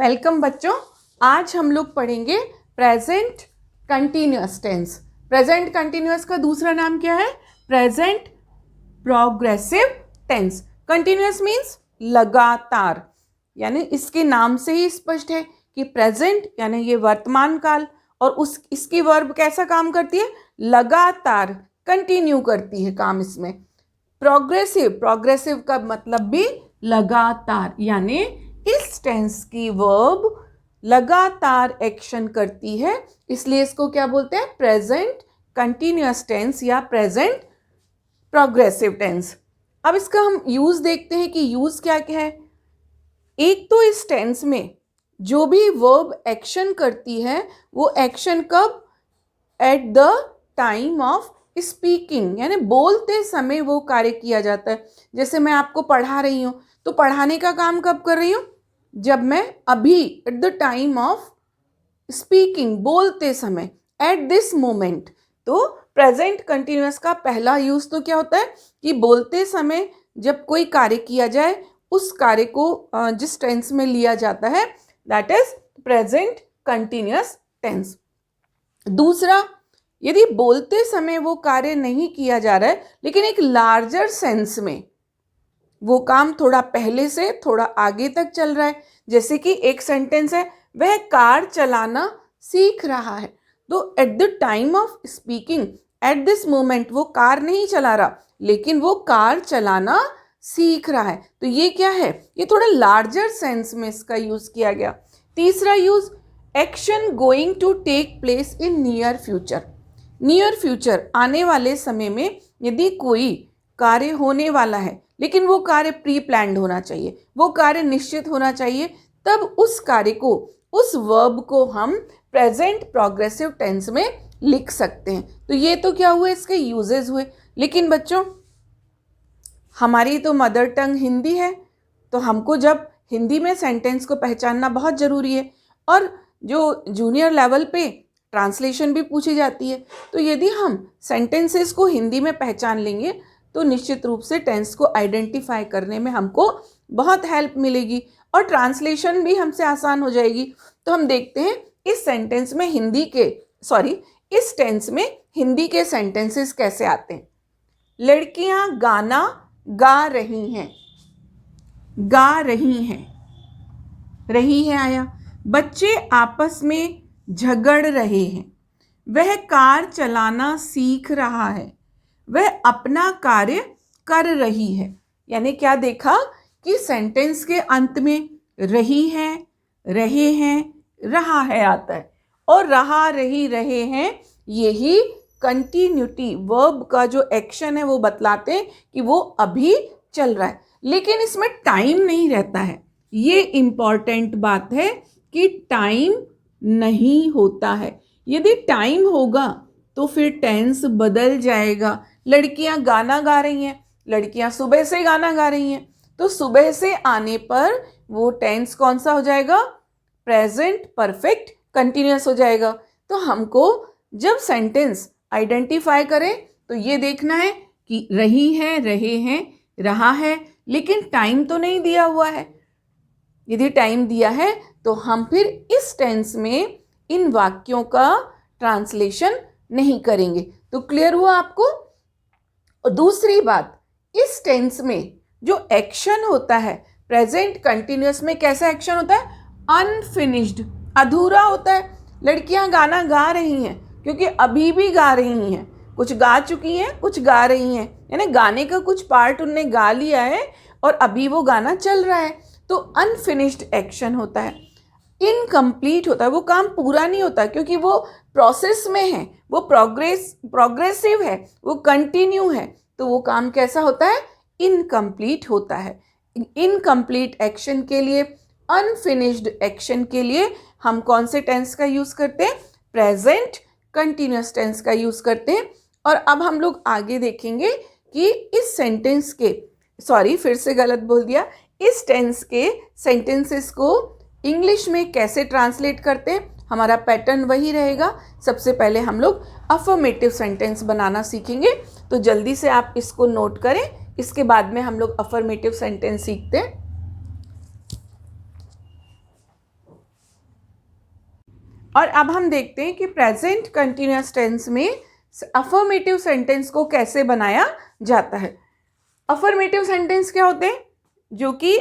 Welcome बच्चों। आज हम लोग पढ़ेंगे present continuous tense. Present continuous का दूसरा नाम क्या है? Present progressive tense. Continuous means लगातार, यानी इसके नाम से ही स्पष्ट है कि प्रेजेंट यानी ये वर्तमान काल, और इसकी वर्ब कैसा काम करती है? लगातार, कंटिन्यू करती है काम इसमें। प्रोग्रेसिव का मतलब भी लगातार, यानी इस टेंस की वर्ब लगातार एक्शन करती है, इसलिए इसको क्या बोलते हैं? प्रेजेंट कंटिन्यूअस टेंस या प्रेजेंट प्रोग्रेसिव टेंस। अब इसका हम यूज देखते हैं कि यूज क्या क्या है। एक तो इस टेंस में जो भी वर्ब एक्शन करती है वो एक्शन कब? At the time of speaking, यानी बोलते समय वो कार्य किया जाता है। जैसे मैं आपको पढ़ा रही हूँ तो पढ़ाने का काम कब कर रही हूँ? जब मैं अभी, at the time of speaking, बोलते समय, एट दिस मोमेंट। तो प्रेजेंट कंटिन्यूअस का पहला यूज तो क्या होता है कि बोलते समय जब कोई कार्य किया जाए उस कार्य को जिस टेंस में लिया जाता है, that is present continuous tense. दूसरा, यदि बोलते समय वो कार्य नहीं किया जा रहा है लेकिन एक लार्जर सेंस में वो काम थोड़ा पहले से थोड़ा आगे तक चल रहा है, जैसे कि एक सेंटेंस है, वह कार चलाना सीख रहा है। तो at the time of speaking, at this moment वो कार नहीं चला रहा लेकिन वो कार चलाना सीख रहा है। तो ये क्या है? ये थोड़ा लार्जर सेंस में इसका यूज किया गया। तीसरा use, action going to take place in near future. Near future, आने वाले समय में यदि कोई कार्य होने वाला है लेकिन वो कार्य प्री प्लान्ड होना चाहिए, वो कार्य निश्चित होना चाहिए, तब उस कार्य को, उस वर्ब को हम प्रेजेंट प्रोग्रेसिव टेंस में लिख सकते हैं। तो ये तो क्या हुए? इसके यूजेस हुए। लेकिन बच्चों, हमारी तो मदर टंग हिंदी है, तो हमको जब हिंदी में सेंटेंस को पहचानना बहुत ज़रूरी है, और जो जूनियर लेवल पे ट्रांसलेशन भी पूछी जाती है। तो यदि हम सेंटेंसेस को हिंदी में पहचान लेंगे तो निश्चित रूप से टेंस को आइडेंटिफाई करने में हमको बहुत हेल्प मिलेगी और ट्रांसलेशन भी हमसे आसान हो जाएगी। तो हम देखते हैं इस सेंटेंस में इस टेंस में हिंदी के सेंटेंसेस कैसे आते हैं। लड़कियां गाना गा रही हैं, गा रही हैं, रही है आया। बच्चे आपस में झगड़ रहे हैं, वह कार चलाना सीख रहा है, वह अपना कार्य कर रही है। यानी क्या देखा कि सेंटेंस के अंत में रही है, रहे हैं, रहा है आता है, और रहा, रही, रहे हैं, यही कंटिन्यूटी वर्ब का जो एक्शन है वो बतलाते हैं कि वो अभी चल रहा है, लेकिन इसमें टाइम नहीं रहता है। ये इंपॉर्टेंट बात है कि टाइम नहीं होता है। यदि टाइम होगा तो फिर टेंस बदल जाएगा। लड़कियां गाना गा रही हैं, लड़कियां सुबह से गाना गा रही हैं, तो सुबह से आने पर वो टेंस कौन सा हो जाएगा? प्रेजेंट परफेक्ट कंटिन्यूअस हो जाएगा। तो हमको जब सेंटेंस आइडेंटिफाई करें तो ये देखना है कि रही है, रहे हैं, रहा है, लेकिन टाइम तो नहीं दिया हुआ है। यदि टाइम दिया है तो हम फिर इस टेंस में इन वाक्यों का ट्रांसलेशन नहीं करेंगे। तो क्लियर हुआ आपको? और दूसरी बात, इस टेंस में जो एक्शन होता है प्रेजेंट कंटिन्यूअस में, कैसा एक्शन होता है? अनफिनिश्ड, अधूरा होता है। लड़कियां गाना गा रही हैं क्योंकि अभी भी गा रही हैं, कुछ गा चुकी हैं, कुछ गा रही हैं, यानी गाने का कुछ पार्ट उनने गा लिया है और अभी वो गाना चल रहा है। तो अनफिनिश्ड एक्शन होता है, इनकम्प्लीट होता है, वो काम पूरा नहीं होता क्योंकि वो प्रोसेस में है, वो प्रोग्रेसिव है, वो कंटिन्यू है। तो वो काम कैसा होता है? इनकम्प्लीट होता है। इनकम्प्लीट एक्शन के लिए, अनफिनिश्ड एक्शन के लिए हम कौन से टेंस का यूज करते हैं? प्रेजेंट कंटिन्यूअस टेंस का यूज करते हैं। और अब हम लोग आगे देखेंगे कि इस सेंटेंस के, फिर से गलत बोल दिया, इस टेंस के सेंटेंसेस को इंग्लिश में कैसे ट्रांसलेट करते हैं। हमारा पैटर्न वही रहेगा। सबसे पहले हम लोग अफर्मेटिव सेंटेंस बनाना सीखेंगे, तो जल्दी से आप इसको नोट करें, इसके बाद में हम लोग अफर्मेटिव सेंटेंस सीखते हैं। और अब हम देखते हैं कि प्रेजेंट कंटिन्यूअस टेंस में अफर्मेटिव सेंटेंस को कैसे बनाया जाता है। अफर्मेटिव सेंटेंस क्या होते हैं? जो कि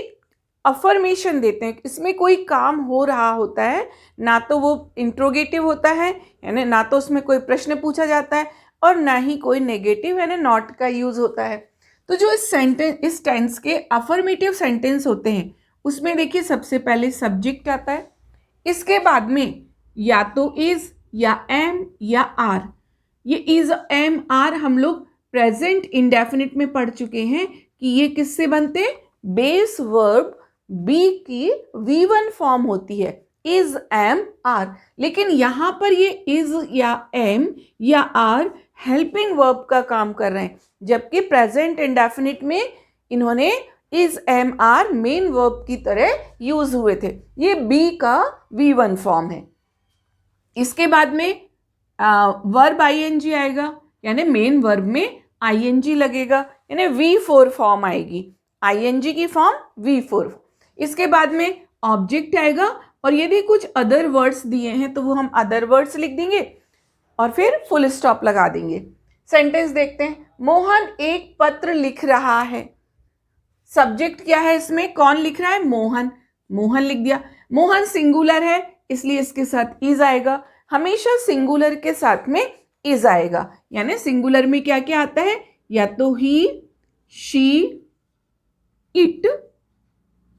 अफर्मेशन देते हैं, इसमें कोई काम हो रहा होता है, ना तो वो इंट्रोगेटिव होता है यानी ना तो उसमें कोई प्रश्न पूछा जाता है और ना ही कोई नेगेटिव यानी नॉट का यूज होता है। तो जो इस टेंस के अफर्मेटिव सेंटेंस होते हैं उसमें देखिए सबसे पहले सब्जेक्ट आता है, इसके बाद में या तो इज या एम या आर। ये इज एम आर हम लोग प्रेजेंट इंडेफिनिट में पढ़ चुके हैं कि ये किससे बनते हैं? बेस वर्ब बी की V1 फॉर्म होती है इज एम आर। लेकिन यहां पर ये इज या एम या आर हेल्पिंग वर्ब का काम कर रहे हैं, जबकि प्रेजेंट इंडेफिनिट में इन्होंने is am are main verb की तरह यूज हुए थे। ये बी का V1 फॉर्म है। इसके बाद में वर्ब आईएनजी आएगा यानी मेन वर्ब में आईएनजी लगेगा यानी V4 फॉर्म आएगी, आईएनजी की फॉर्म V4। इसके बाद में ऑब्जेक्ट आएगा और यदि कुछ अदर वर्ड्स दिए हैं तो वो हम अदर वर्ड्स लिख देंगे और फिर फुल स्टॉप लगा देंगे। सेंटेंस देखते हैं। मोहन एक पत्र लिख रहा है। सब्जेक्ट क्या है इसमें? कौन लिख रहा है? मोहन। मोहन लिख दिया। मोहन सिंगुलर है इसलिए इसके साथ इज आएगा। हमेशा सिंगुलर के साथ में इज आएगा यानी सिंगुलर में क्या क्या आता है? या तो ही, शी, इट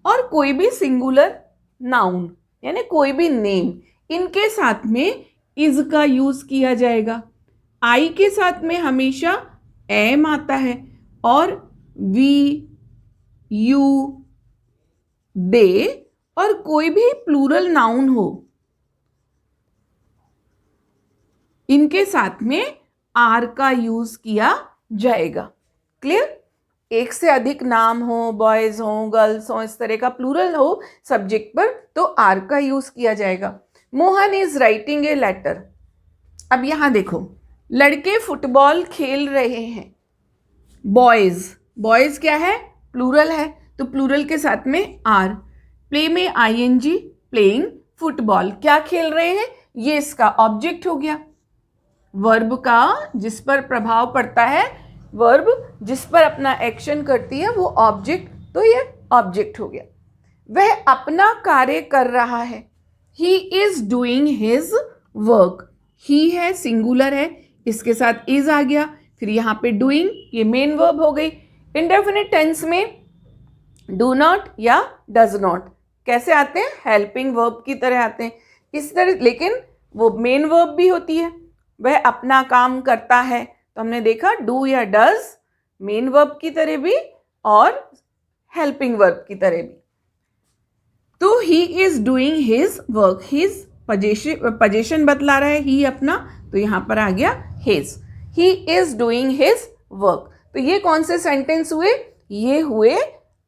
और कोई भी सिंगुलर नाउन यानी कोई भी नेम, इनके साथ में इज का यूज किया जाएगा। आई के साथ में हमेशा एम आता है और वी, यू, दे और कोई भी प्लूरल नाउन हो इनके साथ में आर का यूज किया जाएगा। क्लियर? एक से अधिक नाम हो, बॉयज हो, गर्ल्स हो, इस तरह का प्लूरल हो सब्जेक्ट पर तो आर का यूज किया जाएगा। Mohan is writing a letter. अब यहां देखो, लड़के फुटबॉल खेल रहे हैं। बॉयज, बॉयज क्या है? प्लूरल है तो प्लूरल के साथ में आर। प्ले में आईएनजी, प्लेइंग फुटबॉल। क्या खेल रहे हैं? ये इसका ऑब्जेक्ट हो गया। वर्ब का जिस पर प्रभाव पड़ता है, वर्ब जिस पर अपना एक्शन करती है वो ऑब्जेक्ट, तो ये ऑब्जेक्ट हो गया। वह अपना कार्य कर रहा है। He is doing his work. He है, सिंगुलर है, इसके साथ इज आ गया, फिर यहाँ पे डूइंग, ये मेन वर्ब हो गई। इंडेफिनिट टेंस में डू नॉट या डज नॉट कैसे आते हैं? हेल्पिंग वर्ब की तरह आते हैं इस तरह, लेकिन वो मेन वर्ब भी होती है। वह अपना काम करता है तो हमने देखा डू या डज मेन वर्ब की तरह भी और हेल्पिंग वर्ब की तरह भी। तो ही is doing his work. His position बतला रहा है, ही अपना, तो यहां पर आ गया his. He is doing his work. तो ये कौन से सेंटेंस हुए? ये हुए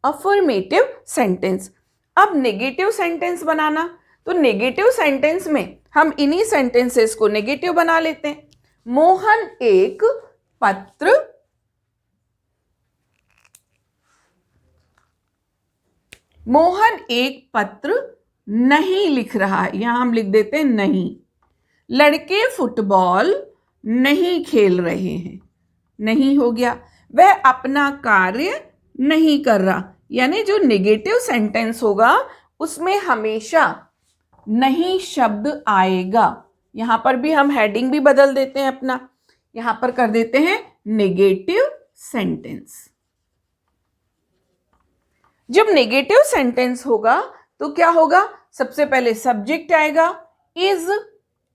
अफर्मेटिव सेंटेंस। अब नेगेटिव सेंटेंस बनाना, तो नेगेटिव सेंटेंस में हम इन्हीं सेंटेंसेस को नेगेटिव बना लेते हैं। मोहन एक पत्र नहीं लिख रहा है, यहां हम लिख देते हैं नहीं। लड़के फुटबॉल नहीं खेल रहे हैं, नहीं हो गया। वह अपना कार्य नहीं कर रहा, यानी जो नेगेटिव सेंटेंस होगा उसमें हमेशा नहीं शब्द आएगा। यहां पर भी हम हेडिंग भी बदल देते हैं अपना, यहां पर कर देते हैं नेगेटिव सेंटेंस। जब नेगेटिव सेंटेंस होगा तो क्या होगा? सबसे पहले सब्जेक्ट आएगा is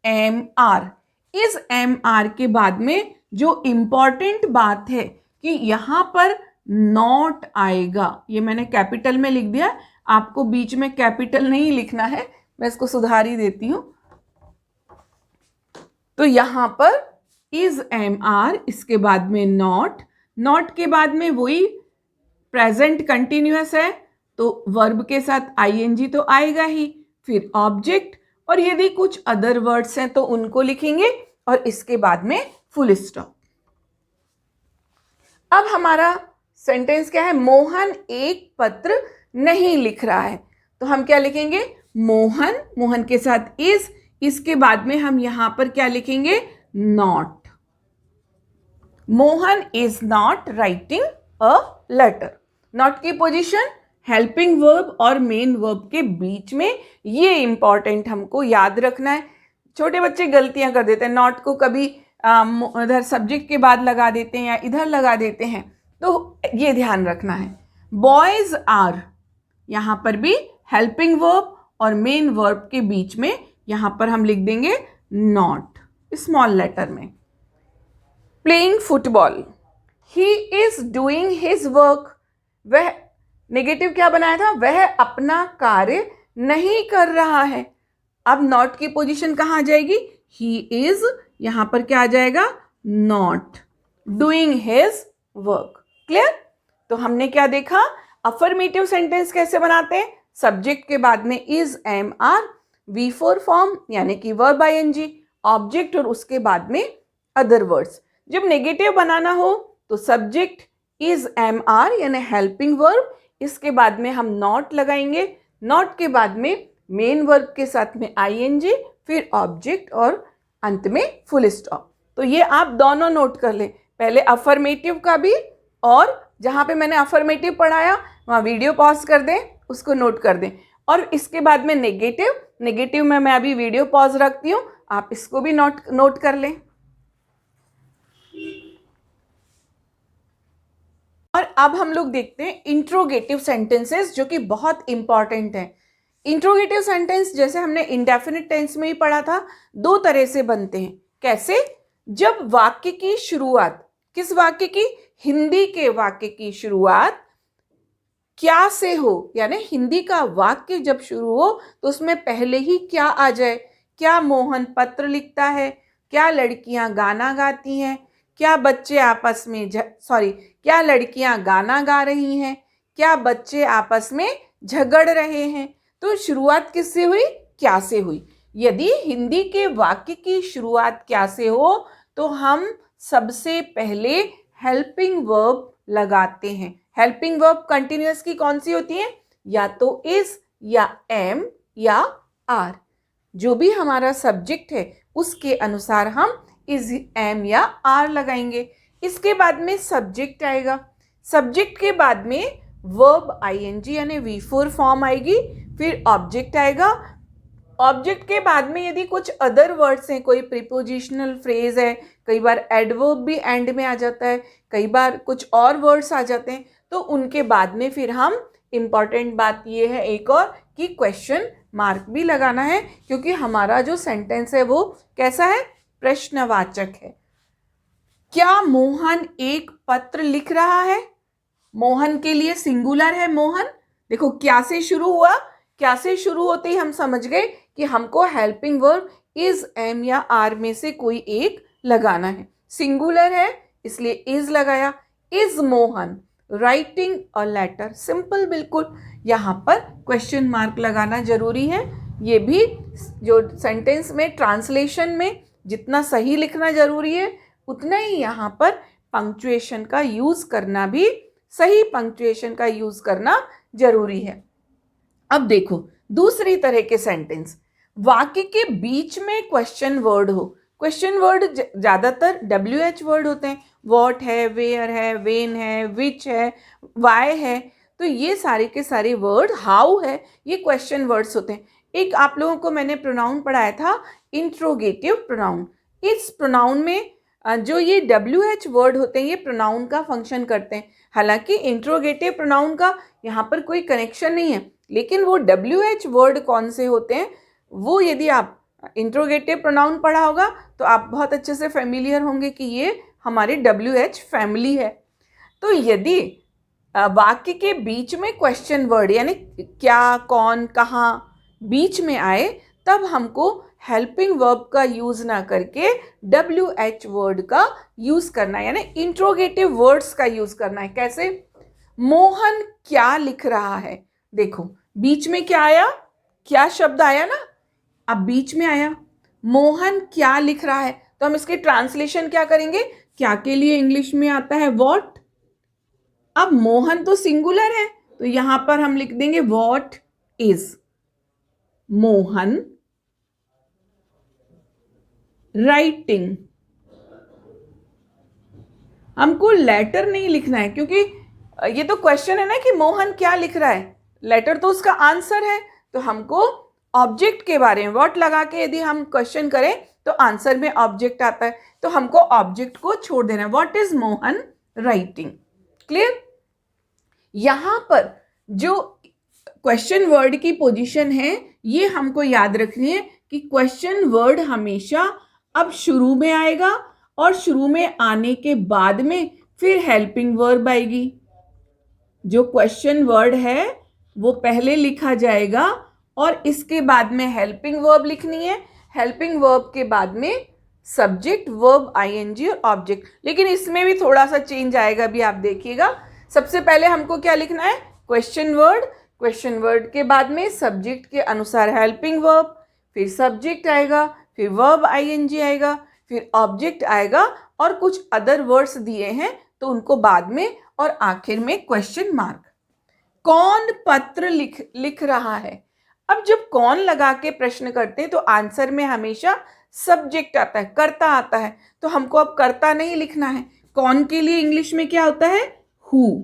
am are. Is am are के बाद में जो इंपॉर्टेंट बात है कि यहां पर नॉट आएगा, ये मैंने कैपिटल में लिख दिया, आपको बीच में कैपिटल नहीं लिखना है, मैं इसको सुधार ही देती हूं। तो यहां पर इज एम आर, इसके बाद में नॉट, नॉट के बाद में वही प्रेजेंट कंटिन्यूअस है तो वर्ब के साथ आईएनजी तो आएगा ही, फिर ऑब्जेक्ट, और यदि कुछ अदर वर्ड्स हैं तो उनको लिखेंगे और इसके बाद में फुल स्टॉप। अब हमारा सेंटेंस क्या है? मोहन एक पत्र नहीं लिख रहा है, तो हम क्या लिखेंगे? मोहन, मोहन के साथ इज, इसके बाद में हम यहां पर क्या लिखेंगे, not. Mohan is not writing a letter. Not की पोजीशन हेल्पिंग वर्ब और मेन वर्ब के बीच में, ये इंपॉर्टेंट हमको याद रखना है। छोटे बच्चे गलतियां कर देते हैं, नॉट को कभी इधर सब्जेक्ट के बाद लगा देते हैं या इधर लगा देते हैं, तो ये ध्यान रखना है। बॉयज आर, यहां पर भी हेल्पिंग वर्ब और मेन वर्ब के बीच में यहां पर हम लिख देंगे नॉट स्मॉल लेटर में। Playing football, he is doing his work. वह नेगेटिव क्या बनाया था, वह अपना कार्य नहीं कर रहा है। अब नॉट की पोजीशन कहां आ जाएगी, ही इज, यहां पर क्या आ जाएगा, not doing his work. Clear. तो हमने क्या देखा, अफर्मेटिव सेंटेंस कैसे बनाते हैं, सब्जेक्ट के बाद में is, am, are, V4 form यानी कि वर्ब ING, ऑब्जेक्ट और उसके बाद में अदर वर्ड्स। जब नेगेटिव बनाना हो तो सब्जेक्ट इज, एम, आर यानी हेल्पिंग वर्ब, इसके बाद में हम नॉट लगाएंगे, नॉट के बाद में मेन वर्ब के साथ में ING, फिर ऑब्जेक्ट और अंत में फुल स्टॉप। तो ये आप दोनों नोट कर लें, पहले अफर्मेटिव का भी, और जहां पे मैंने अफर्मेटिव पढ़ाया वहां वीडियो पॉज कर दें, उसको नोट कर दें। और इसके बाद में नेगेटिव में मैं अभी वीडियो पॉज रखती हूं, आप इसको भी नोट कर लें। और अब हम लोग देखते हैं इंट्रोगेटिव सेंटेंसेस, जो कि बहुत इंपॉर्टेंट हैं। इंट्रोगेटिव सेंटेंस जैसे हमने इंडेफिनिट टेंस में ही पढ़ा था, दो तरह से बनते हैं। कैसे, जब वाक्य की शुरुआत, किस वाक्य की, हिंदी के वाक्य की शुरुआत क्या से हो, यानी हिंदी का वाक्य जब शुरू हो तो उसमें पहले ही क्या आ जाए। क्या मोहन पत्र लिखता है, क्या लड़कियां गाना गाती हैं, क्या बच्चे आपस में क्या लड़कियां गाना गा रही हैं, क्या बच्चे आपस में झगड़ रहे हैं। तो शुरुआत किससे हुई, क्या से हुई। यदि हिंदी के वाक्य की शुरुआत क्या से हो तो हम सबसे पहले हेल्पिंग वर्ब लगाते हैं। हेल्पिंग वर्ब कंटिन्यूअस की कौन सी होती है, या तो इज, या एम, या आर। जो भी हमारा सब्जेक्ट है उसके अनुसार हम इज, एम या आर लगाएंगे। इसके बाद में सब्जेक्ट आएगा, सब्जेक्ट के बाद में वर्ब ING यानी V4 फॉर्म आएगी, फिर ऑब्जेक्ट आएगा। ऑब्जेक्ट के बाद में यदि कुछ अदर वर्ड्स हैं, कोई प्रीपोजिशनल फ्रेज है, कई बार एडवर्ब भी एंड में आ जाता है, कई बार कुछ और वर्ड्स आ जाते हैं, तो उनके बाद में फिर हम, इम्पॉर्टेंट बात ये है एक और, कि क्वेश्चन मार्क भी लगाना है, क्योंकि हमारा जो सेंटेंस है वो कैसा है, प्रश्नवाचक है। क्या मोहन एक पत्र लिख रहा है, मोहन के लिए सिंगुलर है मोहन। देखो क्या से शुरू हुआ, क्या से शुरू होते ही हम समझ गए कि हमको हेल्पिंग वर्ब इज, एम या आर में से कोई एक लगाना है। सिंगुलर है इसलिए इज लगाया। Is Mohan writing a letter, simple बिल्कुल। यहाँ पर क्वेश्चन मार्क लगाना जरूरी है। ये भी जो सेंटेंस में ट्रांसलेशन में जितना सही लिखना जरूरी है, उतना ही यहाँ पर पंक्चुएशन का यूज करना भी, सही पंक्चुएशन का यूज करना जरूरी है। अब देखो दूसरी तरह के सेंटेंस, वाक्य के बीच में क्वेश्चन वर्ड हो। क्वेश्चन वर्ड ज्यादातर WH वर्ड होते हैं, वॉट है, वेयर है, वेन है, विच है, वाई है। तो ये सारे के सारे वर्ड, हाउ है, ये क्वेश्चन वर्ड्स होते हैं। एक आप लोगों को मैंने प्रोनाउन पढ़ाया था, इंट्रोगेटिव प्रोनाउन। इस प्रोनाउन में जो ये WH वर्ड होते हैं ये प्रोनाउन का फंक्शन करते हैं। हालांकि इंट्रोगेटिव प्रोनाउन का यहाँ पर कोई कनेक्शन नहीं है, लेकिन वो WH वर्ड कौन से होते हैं वो, यदि आप इंट्रोगेटिव प्रोनाउन पढ़ा होगा तो आप बहुत अच्छे से फेमिलियर होंगे कि ये हमारे WH फैमिली है। तो यदि वाक्य के बीच में क्वेश्चन वर्ड यानी क्या, कौन, कहाँ बीच में आए, तब हमको हेल्पिंग वर्ब का यूज ना करके WH वर्ड का यूज करना है, यानी इंट्रोगेटिव वर्ड्स का यूज करना है। कैसे, मोहन क्या लिख रहा है। देखो बीच में क्या आया, क्या शब्द आया ना, अब बीच में आया मोहन क्या लिख रहा है, तो हम इसके ट्रांसलेशन क्या करेंगे, क्या के लिए इंग्लिश में आता है व्हाट। अब मोहन तो सिंगुलर है तो यहां पर हम लिख देंगे व्हाट इज मोहन राइटिंग। हमको लेटर नहीं लिखना है, क्योंकि ये तो क्वेश्चन है ना कि मोहन क्या लिख रहा है, लेटर तो उसका आंसर है। तो हमको ऑब्जेक्ट के बारे में व्हाट लगा के यदि हम क्वेश्चन करें तो आंसर में ऑब्जेक्ट आता है, तो हमको ऑब्जेक्ट को छोड़ देना है। What is Mohan writing? Clear? यहां पर जो क्वेश्चन वर्ड की पोजीशन है ये हमको याद रखनी है कि क्वेश्चन वर्ड हमेशा अब शुरू में आएगा और शुरू में आने के बाद में फिर हेल्पिंग वर्ब आएगी। जो क्वेश्चन वर्ड है वो पहले लिखा जाएगा और इसके बाद में हेल्पिंग वर्ब लिखनी है। हेल्पिंग वर्ब के बाद में सब्जेक्ट, वर्ब, आईएनजी और ऑब्जेक्ट। लेकिन इसमें भी थोड़ा सा चेंज आएगा, भी आप देखिएगा। सबसे पहले हमको क्या लिखना है? Question word. क्वेश्चन वर्ड के बाद में सब्जेक्ट के अनुसार हेल्पिंग वर्ब, फिर सब्जेक्ट आएगा, फिर वर्ब आईएनजी आएगा, फिर ऑब्जेक्ट आएगा और कुछ अदर वर्ड्स दिए हैं तो उनको बाद में, और आखिर में क्वेश्चन मार्क। कौन पत्र लिख रहा है? अब जब कौन लगा के प्रश्न करते हैं तो आंसर में हमेशा सब्जेक्ट आता है, कर्ता आता है। तो हमको अब कर्ता नहीं लिखना है। कौन के लिए इंग्लिश में क्या होता है? हु।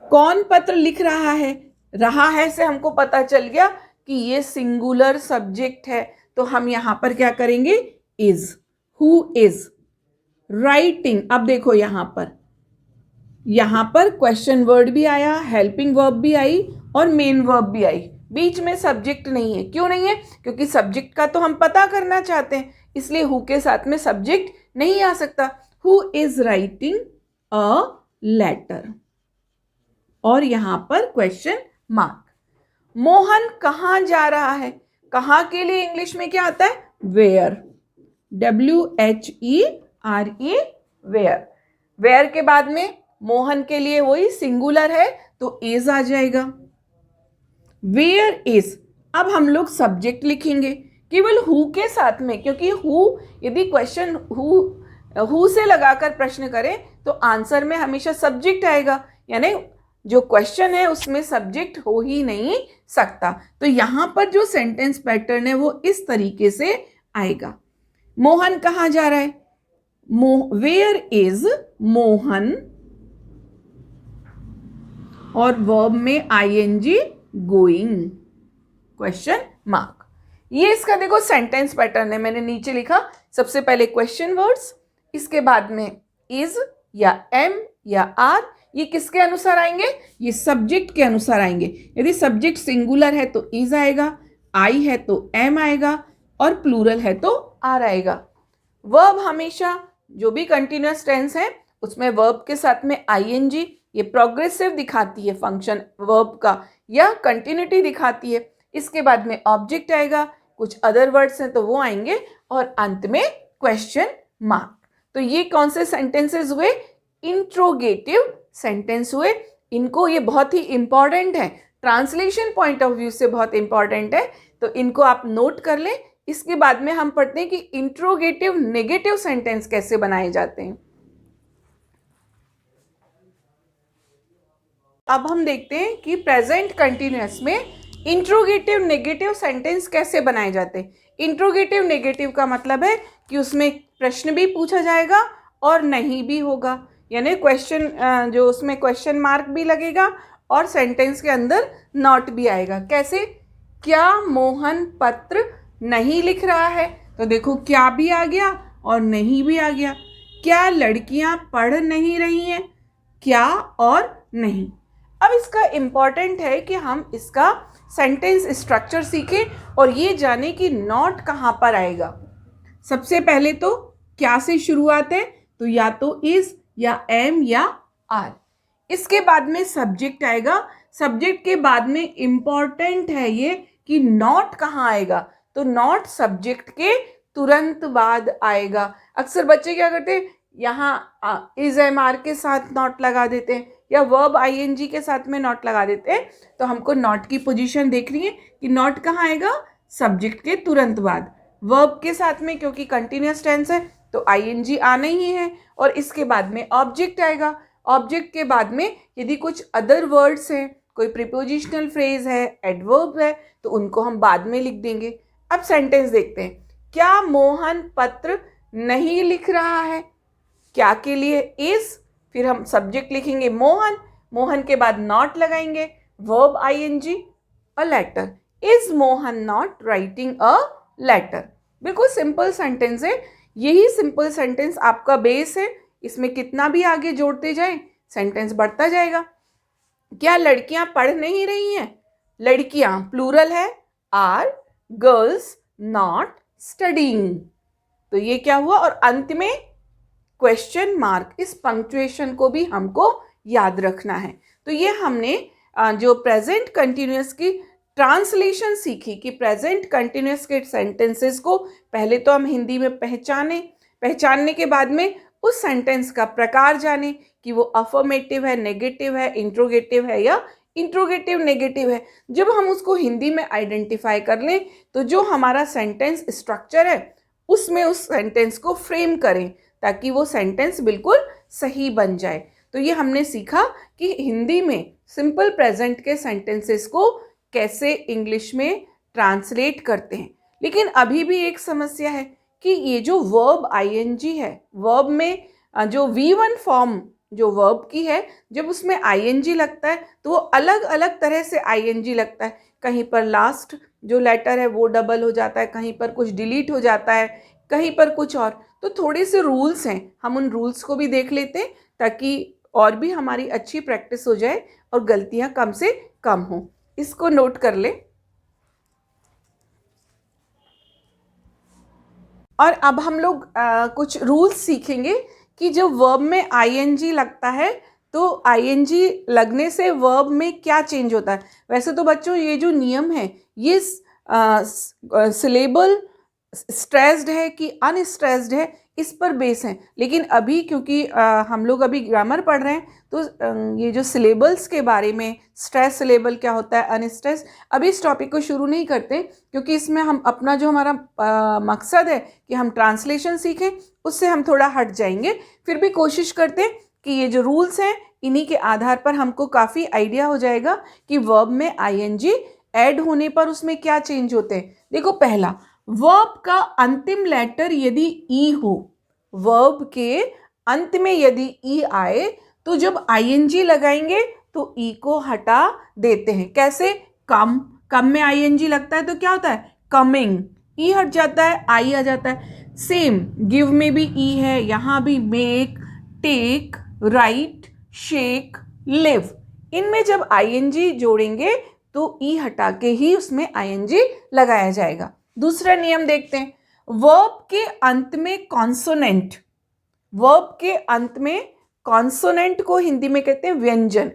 कौन पत्र लिख रहा है? रहा है से हमको पता चल गया कि ये सिंगुलर सब्जेक्ट है, तो हम यहां पर क्या करेंगे? इज। Who is writing. अब देखो यहां पर क्वेश्चन वर्ड भी आया, हेल्पिंग वर्ब भी आई और मेन वर्ब भी आई। बीच में सब्जेक्ट नहीं है। क्यों नहीं है? क्योंकि सब्जेक्ट का तो हम पता करना चाहते हैं, इसलिए हु के साथ में सब्जेक्ट नहीं आ सकता। Who is writing a letter, और यहां पर क्वेश्चन मार्क। मोहन कहां जा रहा है? कहां के लिए इंग्लिश में क्या आता है? वेयर। WHERE, where. वेयर के बाद में मोहन के लिए वही सिंगुलर है तो इज आ जाएगा। Where is. अब हम लोग सब्जेक्ट लिखेंगे केवल हु के साथ में, क्योंकि हु यदि क्वेश्चन हु से लगाकर प्रश्न करें तो आंसर में हमेशा सब्जेक्ट आएगा, यानी जो क्वेश्चन है उसमें सब्जेक्ट हो ही नहीं सकता। तो यहां पर जो सेंटेंस पैटर्न है वो इस तरीके से आएगा। मोहन कहां जा रहा है? वेयर इज मोहन, और वर्ब में आईएनजी गोइंग, क्वेश्चन मार्क। ये इसका देखो सेंटेंस पैटर्न है। मैंने नीचे लिखा सबसे पहले क्वेश्चन वर्ड्स, इसके बाद में इज या एम या आर। ये किसके अनुसार आएंगे? ये सब्जेक्ट के अनुसार आएंगे। यदि सब्जेक्ट सिंगुलर है तो इज आएगा, आई है तो एम आएगा, और प्लूरल है तो आर आएगा। वर्ब हमेशा जो भी कंटिन्यूअस टेंस है उसमें वर्ब के साथ में आईएनजी, ये प्रोग्रेसिव दिखाती है फंक्शन वर्ब का, या कंटिन्यूटी दिखाती है। इसके बाद में ऑब्जेक्ट आएगा, कुछ अदर वर्ड्स हैं तो वो आएंगे, और अंत में क्वेश्चन मार्क। तो ये कौन से सेंटेंसेस हुए? इंट्रोगेटिव सेंटेंस हुए। इनको, ये बहुत ही इंपॉर्टेंट है, ट्रांसलेशन पॉइंट ऑफ व्यू से बहुत इंपॉर्टेंट है, तो इनको आप नोट कर लें। इसके बाद में हम पढ़ते हैं कि इंट्रोगेटिव नेगेटिव सेंटेंस कैसे बनाए जाते हैं। अब हम देखते हैं कि प्रेजेंट कंटिन्यूअस में इंट्रोगेटिव नेगेटिव सेंटेंस कैसे बनाए जाते हैं। इंट्रोगेटिव नेगेटिव का मतलब है कि उसमें प्रश्न भी पूछा जाएगा और नहीं भी होगा, यानी क्वेश्चन जो उसमें क्वेश्चन मार्क भी लगेगा और सेंटेंस के अंदर नॉट भी आएगा। कैसे? क्या मोहन पत्र नहीं लिख रहा है? तो देखो क्या भी आ गया और नहीं भी आ गया। क्या लड़कियां पढ़ नहीं रही हैं? क्या और नहीं। अब इसका इम्पॉर्टेंट है कि हम इसका सेंटेंस स्ट्रक्चर सीखें और ये जाने कि नॉट कहाँ पर आएगा। सबसे पहले तो क्या से शुरुआत है, तो या तो इज या एम या आर। इसके बाद में सब्जेक्ट आएगा। सब्जेक्ट के बाद में इम्पॉर्टेंट है ये कि नॉट कहाँ आएगा, तो नॉट सब्जेक्ट के तुरंत बाद आएगा। अक्सर बच्चे क्या करते हैं, यहाँ इज एम आर के साथ नॉट लगा देते हैं या वर्ब आईएनजी के साथ में नॉट लगा देते हैं। तो हमको नॉट की पोजीशन देखनी है कि नॉट कहाँ आएगा? सब्जेक्ट के तुरंत बाद। वर्ब के साथ में क्योंकि कंटिन्यूअस टेंस है तो आईएनजी आना ही है, और इसके बाद में ऑब्जेक्ट आएगा। ऑब्जेक्ट के बाद में यदि कुछ अदर वर्ड्स हैं, कोई प्रीपोजिशनल फ्रेज है, एडवर्ब है, तो उनको हम बाद में लिख देंगे। अब सेंटेंस देखते हैं। क्या मोहन पत्र नहीं लिख रहा है? क्या के लिए इज, फिर हम सब्जेक्ट लिखेंगे मोहन, मोहन के बाद नॉट लगाएंगे, verb I N G, a letter. Is Mohan not writing a letter? बिल्कुल सिंपल सेंटेंस है। यही सिंपल सेंटेंस आपका बेस है। इसमें कितना भी आगे जोड़ते जाएं सेंटेंस बढ़ता जाएगा। क्या लड़कियां पढ़ नहीं रही हैं? लड़कियां प्लूरल है, आर गर्ल्स नॉट स्टडीइंग। तो ये क्या हुआ? और अंत में क्वेश्चन मार्क। इस पंक्चुएशन को भी हमको याद रखना है। तो ये हमने जो प्रेजेंट कंटिन्यूअस की ट्रांसलेशन सीखी कि प्रेजेंट कंटिन्यूअस के सेंटेंसेस को पहले तो हम हिंदी में पहचानने के बाद में उस सेंटेंस का प्रकार जाने कि वो अफर्मेटिव है, नेगेटिव है, इंट्रोगेटिव है या इंट्रोगेटिव नेगेटिव है। जब हम उसको हिंदी में आइडेंटिफाई कर लें तो जो हमारा सेंटेंस स्ट्रक्चर है उसमें उस सेंटेंस को फ्रेम करें ताकि वो सेंटेंस बिल्कुल सही बन जाए। तो ये हमने सीखा कि हिंदी में सिंपल प्रेजेंट के सेंटेंसेस को कैसे इंग्लिश में ट्रांसलेट करते हैं। लेकिन अभी भी एक समस्या है कि ये जो वर्ब आईएनजी है, वर्ब में जो V1 फॉर्म जो वर्ब की है, जब उसमें आईएनजी लगता है तो वो अलग अलग तरह से आईएनजी लगता है। कहीं पर लास्ट जो लेटर है वो डबल हो जाता है, कहीं पर कुछ डिलीट हो जाता है, कहीं पर कुछ और। तो थोड़े से रूल्स हैं, हम उन रूल्स को भी देख लेते हैं ताकि और भी हमारी अच्छी प्रैक्टिस हो जाए और गलतियां कम से कम हो। इसको नोट कर ले। और अब हम लोग कुछ रूल्स सीखेंगे कि जब वर्ब में आईएनजी लगता है तो आईएनजी लगने से वर्ब में क्या चेंज होता है। वैसे तो बच्चों ये जो नियम है ये सिलेबल स्ट्रेस्ड है कि अनस्ट्रेस्ड है इस पर बेस है। लेकिन अभी क्योंकि हम लोग अभी ग्रामर पढ़ रहे हैं तो ये जो सिलेबल्स के बारे में, स्ट्रेस सिलेबल क्या होता है, अनस्ट्रेस, अभी इस टॉपिक को शुरू नहीं करते क्योंकि इसमें हम अपना जो हमारा मकसद है कि हम ट्रांसलेशन सीखें उससे हम थोड़ा हट जाएंगे। फिर भी कोशिश करते हैं कि ये जो रूल्स हैं इन्हीं के आधार पर हमको काफ़ी आइडिया हो जाएगा कि वर्ब में आईएनजी ऐड होने पर उसमें क्या चेंज होते हैं। देखो, पहला, वर्ब का अंतिम लेटर यदि ई हो, वर्ब के अंत में यदि ई आए तो जब आईएनजी लगाएंगे तो ई को हटा देते हैं। कैसे? कम में आईएनजी लगता है तो क्या होता है? कमिंग, ई हट जाता है, आई आ जाता है। सेम गिव में भी ई है, यहाँ भी make, take, write, shake, live, इनमें जब आईएनजी जोड़ेंगे तो ई हटा के ही उसमें आईएनजी लगाया जाएगा। दूसरा नियम देखते हैं, वर्ब के अंत में कॉन्सोनेंट, वर्ब के अंत में कॉन्सोनेंट को हिंदी में कहते हैं व्यंजन।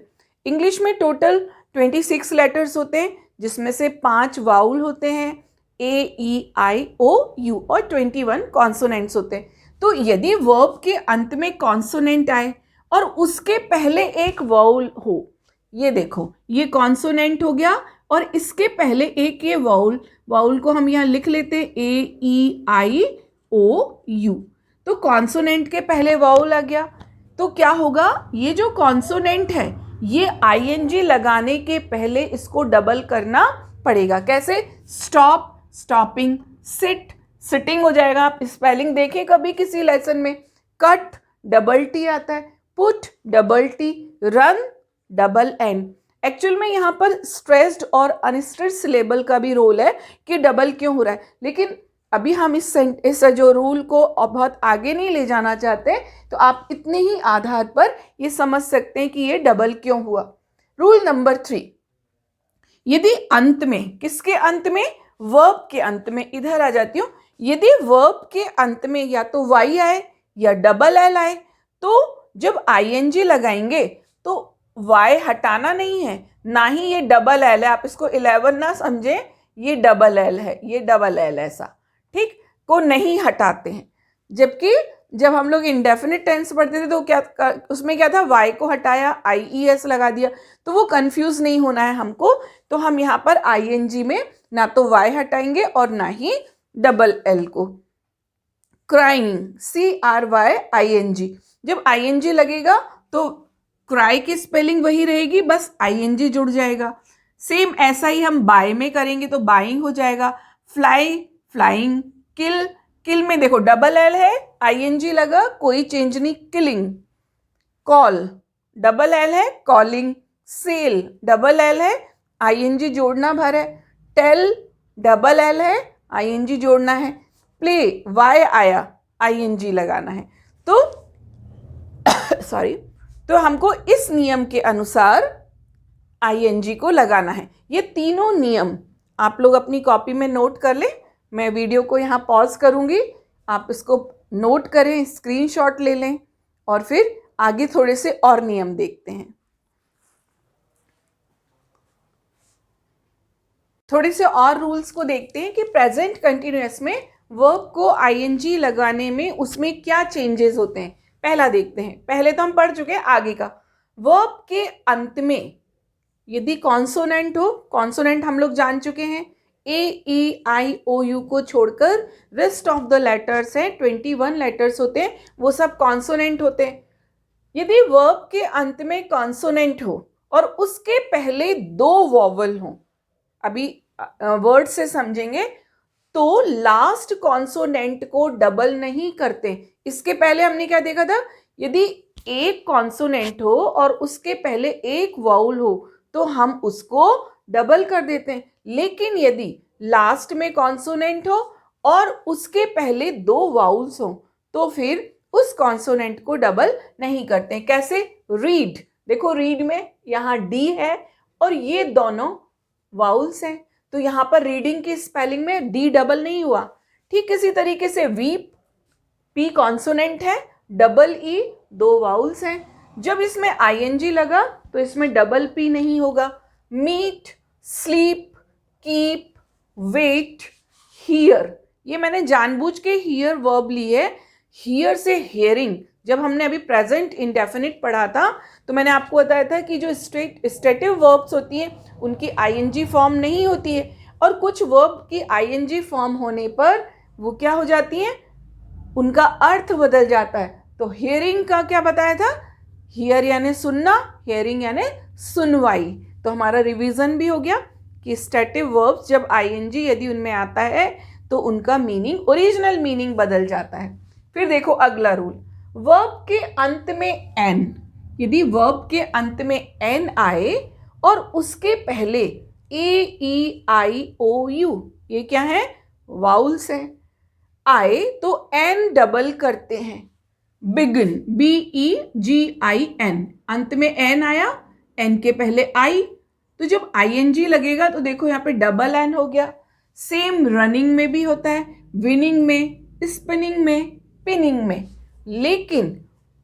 इंग्लिश में टोटल 26 लेटर्स होते हैं जिसमें से 5 वाउल होते हैं, A-E-I-O-U, और 21 कॉन्सोनेंट्स होते हैं। तो यदि वर्ब के अंत में कॉन्सोनेंट आए और उसके पहले एक वाउल हो, ये देखो ये कॉन्सोनेंट हो गया और इसके पहले एक ये वाउल, वाउल को हम यहाँ लिख लेते हैं A-E-I-O-U। तो कॉन्सोनेंट के पहले वाउल आ गया तो क्या होगा? ये जो कॉन्सोनेंट है ये आईएनजी लगाने के पहले इसको डबल करना पड़ेगा। कैसे? स्टॉप, स्टॉपिंग, सिट, सिटिंग हो जाएगा। आप स्पेलिंग देखें कभी किसी लेसन में, कट डबल टी आता है, put double T, run double N. Actual में यहाँ पर स्ट्रेस्ड और अनस्ट्रेस्ड सिलेबल का भी रोल है कि डबल क्यों हो रहा है, लेकिन अभी हम इस जो रूल को बहुत आगे नहीं ले जाना चाहते, तो आप इतने ही आधार पर ये समझ सकते हैं कि ये डबल क्यों हुआ। रूल नंबर 3, यदि अंत में, किसके अंत में? वर्ब के अंत में। इधर आ जाती हूँ। यदि वर्ब के अंत में या तो वाई आए या डबल एल आए तो जब आईएनजी लगाएंगे तो वाई हटाना नहीं है, ना ही ये डबल एल है। आप इसको 11 ना समझें, ये डबल एल है, ये डबल एल ऐसा, ठीक, को नहीं हटाते हैं। जबकि जब हम लोग इंडेफिनिट टेंस पढ़ते थे तो क्या उसमें क्या था? वाई को हटाया, IES लगा दिया। तो वो कंफ्यूज नहीं होना है हमको, तो हम यहाँ पर आईएनजी में ना तो वाई हटाएंगे और ना ही डबल एल को। क्राइंग, CRYING, जब आईएनजी लगेगा तो क्राई की स्पेलिंग वही रहेगी, बस आईएनजी जुड़ जाएगा। सेम ऐसा ही हम बाय में करेंगे तो बाइंग हो जाएगा। फ्लाई, फ्लाइंग, किल, किल में देखो डबल एल है, आईएनजी लगा, कोई चेंज नहीं, किलिंग। कॉल, डबल एल है, कॉलिंग। सेल, डबल एल है, आईएनजी जोड़ना भर है। टेल, डबल एल है, आईएनजी जोड़ना है। प्ले, वाई आया, आईएनजी लगाना है। तो सॉरी, तो हमको इस नियम के अनुसार आईएनजी को लगाना है। ये तीनों नियम आप लोग अपनी कॉपी में नोट कर लें। मैं वीडियो को यहाँ पॉज करूँगी, आप इसको नोट करें, स्क्रीनशॉट ले लें और फिर आगे थोड़े से और नियम देखते हैं। थोड़े से और रूल्स को देखते हैं कि प्रेजेंट कंटिन्यूअस में वर्ब को आईएनजी लगाने में उसमें क्या चेंजेस होते हैं। पहला देखते हैं, पहले तो हम पढ़ चुके हैं आगे का। वर्ब के अंत में यदि कॉन्सोनेंट हो, कॉन्सोनेंट हम लोग जान चुके हैं, ए ई आई ओ यू को छोड़कर रेस्ट ऑफ द लेटर्स हैं, 21 लेटर्स होते हैं, वो सब कॉन्सोनेंट होते हैं। यदि वर्ब के अंत में कॉन्सोनेंट हो और उसके पहले 2 वॉवल हो, अभी वर्ड से समझेंगे, तो लास्ट कॉन्सोनेंट को डबल नहीं करते। इसके पहले हमने क्या देखा था, यदि एक कॉन्सोनेंट हो और उसके पहले एक वाउल हो तो हम उसको डबल कर देते हैं। लेकिन यदि लास्ट में कॉन्सोनेंट हो और उसके पहले 2 वाउल्स हो तो फिर उस कॉन्सोनेंट को डबल नहीं करते। कैसे? रीड, देखो रीड में यहाँ डी है और ये दोनों वाउल्स हैं, तो यहाँ पर रीडिंग की स्पेलिंग में डी डबल नहीं हुआ। ठीक इसी तरीके से वीप, पी कॉन्सोनेंट है, डबल ई 2 वाउल्स हैं, जब इसमें आईएनजी लगा तो इसमें डबल पी नहीं होगा। Meet, sleep, keep, wait, hear, ये मैंने जानबूझ के हियर वर्ब ली है। हियर से हियरिंग, जब हमने अभी प्रेजेंट इंडेफिनिट पढ़ा था तो मैंने आपको बताया था कि जो स्टेटिव वर्ब्स होती हैं उनकी आईएनजी फॉर्म नहीं होती है, और कुछ वर्ब की आईएनजी फॉर्म होने पर वो क्या हो जाती हैं, उनका अर्थ बदल जाता है। तो हियरिंग का क्या बताया था, हियर यानी सुनना, हियरिंग यानी सुनवाई। तो हमारा रिवीजन भी हो गया कि स्टेटिव वर्ब्स जब आईएनजी यदि उनमें आता है तो उनका मीनिंग, ओरिजिनल मीनिंग बदल जाता है। फिर देखो अगला रूल, वर्ब के अंत में एन, यदि वर्ब के अंत में एन आए और उसके पहले ए ई आई ओ यू, ये क्या है, वाउल्स हैं, आए तो एन डबल करते हैं। Begin, B E G I N, अंत में एन आया, एन के पहले आई, तो जब आईएनजी लगेगा तो देखो यहाँ पे डबल एन हो गया। सेम रनिंग में भी होता है, विनिंग में, स्पिनिंग में, पिनिंग में। लेकिन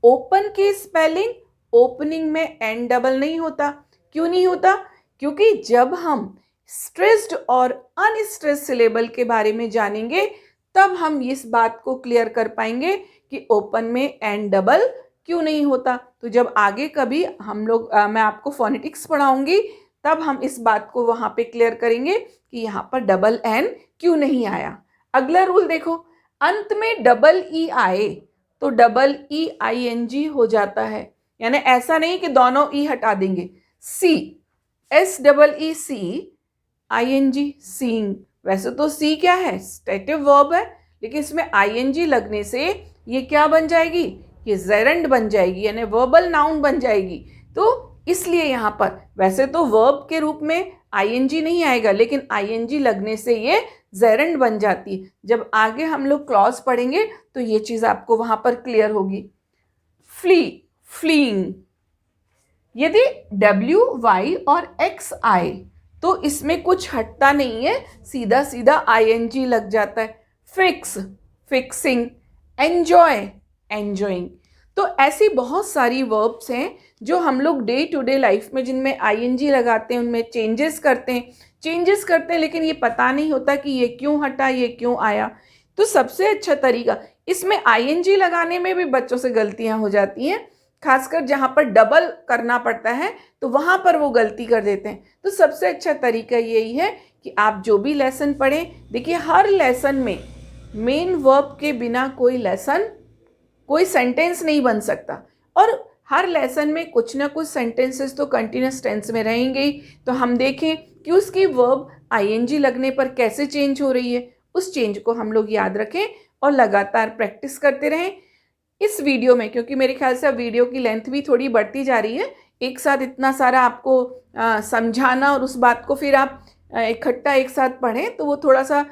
ओपन की स्पेलिंग, ओपनिंग में एन डबल नहीं होता। क्यों नहीं होता? क्योंकि जब हम स्ट्रेस्ड और अनस्ट्रेस्ड सिलेबल के बारे में जानेंगे तब हम इस बात को क्लियर कर पाएंगे कि ओपन में एन डबल क्यों नहीं होता। तो जब आगे कभी हम लोग मैं आपको फोनेटिक्स पढ़ाऊंगी तब हम इस बात को वहाँ पे क्लियर करेंगे कि यहाँ पर डबल एन क्यों नहीं आया। अगला रूल देखो, अंत में डबल ई आए तो डबल ई आई एन जी हो जाता है, यानी ऐसा नहीं कि दोनों ई हटा देंगे। See, S double E C I N G, seeing. वैसे तो सी क्या है, स्टेटिव वर्ब है, लेकिन इसमें आईएनजी लगने से ये क्या बन जाएगी, ये जेरेंड बन जाएगी, यानी वर्बल नाउन बन जाएगी। तो इसलिए यहाँ पर वैसे तो वर्ब के रूप में आईएनजी नहीं आएगा, लेकिन आईएनजी लगने से ये जेरेंड बन जाती है। जब आगे हम लोग क्लॉज पढ़ेंगे तो ये चीज़ आपको वहाँ पर क्लियर होगी। फ्ली, फ्लीइंग, यदि डब्ल्यू वाई और एक्स आए तो इसमें कुछ हटता नहीं है, सीधा सीधा आईएनजी लग जाता है। Fix, fixing, enjoy, enjoying. तो ऐसी बहुत सारी वर्ब्स हैं जो हम लोग डे टू डे लाइफ में जिनमें आईएनजी लगाते हैं, उनमें चेंजेस करते हैं, लेकिन ये पता नहीं होता कि ये क्यों हटा, ये क्यों आया। तो सबसे अच्छा तरीका, इसमें आईएनजी लगाने में भी बच्चों से गलतियां हो जाती हैं, खासकर जहाँ पर डबल करना पड़ता है तो वहाँ पर वो गलती कर देते हैं। तो सबसे अच्छा तरीका यही है कि आप जो भी लेसन पढ़ें, देखिए हर लेसन में मेन वर्ब के बिना कोई लेसन, कोई सेंटेंस नहीं बन सकता, और हर लेसन में कुछ ना कुछ सेंटेंसेस तो कंटिन्यूस टेंस में रहेंगे ही। तो हम देखें कि उसकी वर्ब आईएनजी लगने पर कैसे चेंज हो रही है, उस चेंज को हम लोग याद रखें और लगातार प्रैक्टिस करते रहें। इस वीडियो में, क्योंकि मेरे ख्याल से अब वीडियो की लेंथ भी थोड़ी बढ़ती जा रही है, एक साथ इतना सारा आपको समझाना और उस बात को फिर आप इकट्ठा एक साथ पढ़ें तो वो थोड़ा सा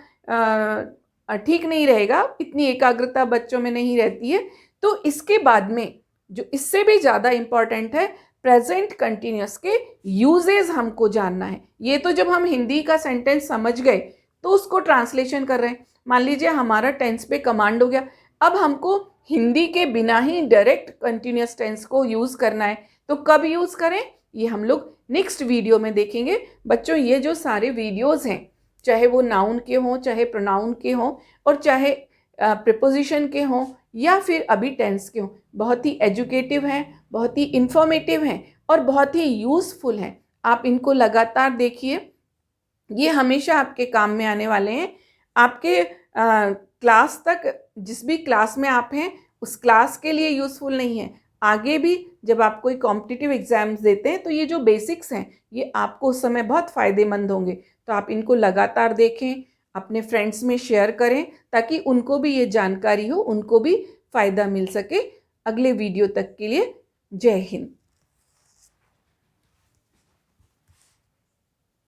ठीक नहीं रहेगा, इतनी एकाग्रता बच्चों में नहीं रहती है। तो इसके बाद में जो इससे भी ज़्यादा इम्पॉर्टेंट है, प्रेजेंट कंटिन्यूअस के यूजेस हमको जानना है। ये तो जब हम हिंदी का सेंटेंस समझ गए तो उसको ट्रांसलेशन कर रहे हैं। मान लीजिए हमारा टेंस पे कमांड हो गया, अब हमको हिंदी के बिना ही डायरेक्ट कंटिन्यूअस टेंस को यूज़ करना है, तो कब यूज़ करें ये हम लोग नेक्स्ट वीडियो में देखेंगे। बच्चों ये जो सारे वीडियोज़ हैं, चाहे वो नाउन के हों, चाहे प्रोनाउन के हों, और चाहे प्रीपोजिशन के हों या फिर अभी टेंस के हों, बहुत ही एजुकेटिव हैं, बहुत ही इंफॉर्मेटिव हैं और बहुत ही यूज़फुल हैं। आप इनको लगातार देखिए, ये हमेशा आपके काम में आने वाले हैं। आपके क्लास तक, जिस भी क्लास में आप हैं उस क्लास के लिए यूज़फुल नहीं है, आगे भी जब आप कोई कॉम्पिटिटिव एग्ज़ाम्स देते हैं तो ये जो बेसिक्स हैं ये आपको उस समय बहुत फ़ायदेमंद होंगे। तो आप इनको लगातार देखें, अपने फ्रेंड्स में शेयर करें ताकि उनको भी ये जानकारी हो, उनको भी फ़ायदा मिल सके। अगले वीडियो तक के लिए जय हिंद।